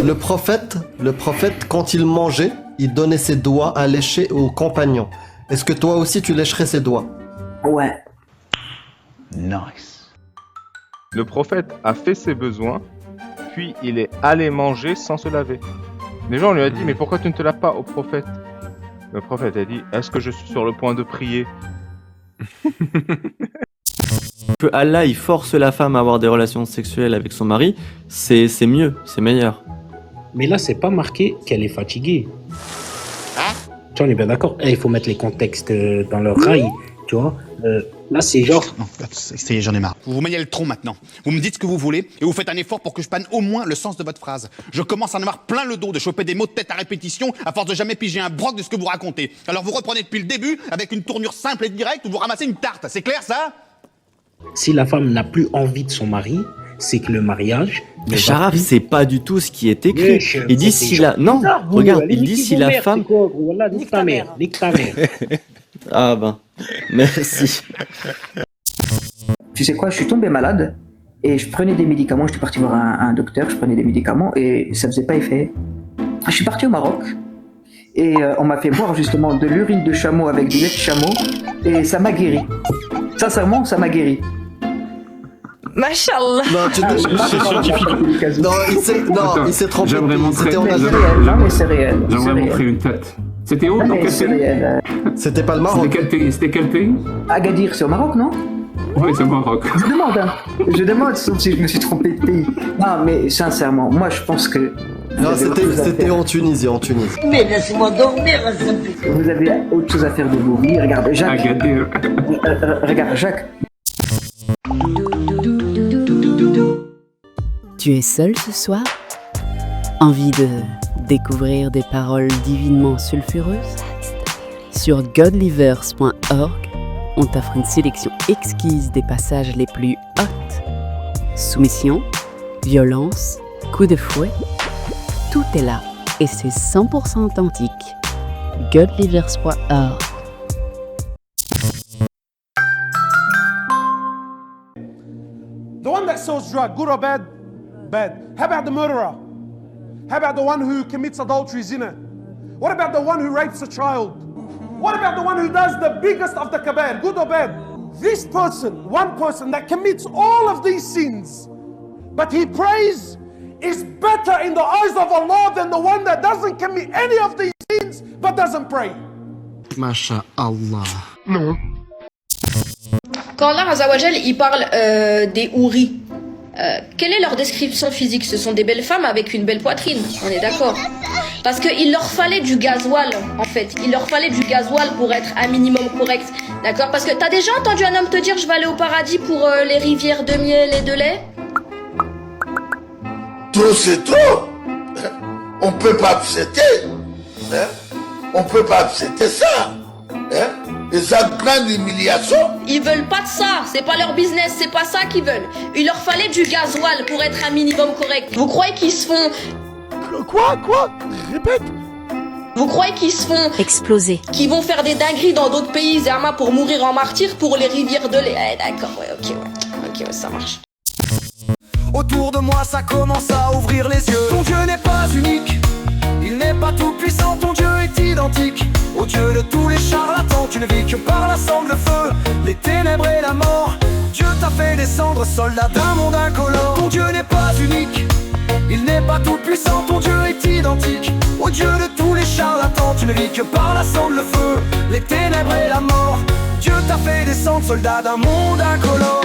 le prophète, quand il mangeait, il donnait ses doigts à lécher aux compagnons. Est-ce que toi aussi tu lécherais ses doigts? Ouais. Nice. Le prophète a fait ses besoins, puis il est allé manger sans se laver. Les gens lui ont dit, mais pourquoi tu ne te laves pas au prophète? Le prophète a dit, est-ce que je suis sur le point de prier? Que Allah il force la femme à avoir des relations sexuelles avec son mari, c'est mieux, c'est meilleur. Mais là, c'est pas marqué qu'elle est fatiguée. Tu vois, on est bien d'accord. Il faut mettre les contextes dans leur rail, tu vois. Là, c'est genre... Non, ça y est, j'en ai marre. Vous vous maniez le tronc maintenant. Vous me dites ce que vous voulez et vous faites un effort pour que je panne au moins le sens de votre phrase. Je commence à en avoir plein le dos de choper des mots de tête à répétition à force de jamais piger un broc de ce que vous racontez. Alors vous reprenez depuis le début avec une tournure simple et directe où vous ramassez une tarte. C'est clair, ça? Si la femme n'a plus envie de son mari, c'est que le mariage... Sharaf, c'est pas du tout ce qui est écrit. Il dit si la... Non, regarde, il dit si la femme... Nique ta mère, nique ta mère. Ah ben, merci. Tu sais quoi, je suis tombé malade et je prenais des médicaments. J'étais parti voir un docteur, je prenais des médicaments et ça faisait pas effet. Je suis parti au Maroc et on m'a fait boire justement de l'urine de chameau avec du lait de chameau et ça m'a guéri. Sincèrement, ça m'a guéri. Mashallah. Non, C'est scientifique. non, il s'est trompé. J'aimerais montrer. C'était en Mais Algérie. c'est réel, non mais c'est réel. c'est J'aimerais réel. montrer une tête. C'était où? Non, Dans mais quel c'est pays? réel. C'était pas le C'était Maroc. quel pays? C'était quel pays? Agadir, c'est au Maroc, non? Oui, c'est Maroc. Je demande, hein. Je demande si je me suis trompé de pays. Non, mais sincèrement, moi je pense que... Non, vous avez autre chose à c'était faire. en Tunisie, en Tunisie. Mais laisse-moi dormir, s'il te plaît. Vous avez autre chose à faire de vos vies. Regarde, Jacques. Agadir. Regarde, Jacques. Tu es seul ce soir? Envie de découvrir des paroles divinement sulfureuses? Sur godlivers.org, on t'offre une sélection exquise des passages les plus hot. Soumission, violence, coups de fouet, tout est là et c'est 100% authentique. godlivers.org. The one that sells drug, good or bad? Bad. How about the murderer? How about the one who commits adultery, zina? What about the one who rapes a child? What about the one who does the biggest of the kabair, good or bad? This person, one person that commits all of these sins, but he prays, is better in the eyes of Allah than the one that doesn't commit any of these sins, but doesn't pray. Masha'Allah. Quand Allah Azawajal, il parle des houris, quelle est leur description physique? Ce sont des belles femmes avec une belle poitrine, on est d'accord? Parce qu'il leur fallait du gasoil, en fait. Il leur fallait du gasoil pour être un minimum correct, d'accord? Parce que t'as déjà entendu un homme te dire je vais aller au paradis pour les rivières de miel et de lait? Trop c'est trop. On peut pas accepter. Hein? On peut pas accepter ça. Hein? Et ça plein d'humiliation. Ils veulent pas de ça, c'est pas leur business, c'est pas ça qu'ils veulent. Il leur fallait du gasoil pour être un minimum correct. Vous croyez qu'ils se font... Quoi? Répète. Vous croyez qu'ils se font... Exploser. Qu'ils vont faire des dingueries dans d'autres pays, Zerma, pour mourir en martyr pour les rivières de lait? Eh d'accord, ouais, ok, ça marche. Autour de moi ça commence à ouvrir les yeux. Ton Dieu n'est pas unique, il n'est pas tout puissant, ton Dieu est identique au Dieu de tous les charlatans. Tu ne vis que par la sang, le feu, les ténèbres et la mort. Dieu t'a fait descendre soldat d'un monde incolore. Ton Dieu n'est pas unique, il n'est pas tout puissant, ton Dieu est identique au Dieu de tous les charlatans. Tu ne vis que par la sang, le feu, les ténèbres et la mort. Dieu t'a fait descendre soldat d'un monde incolore.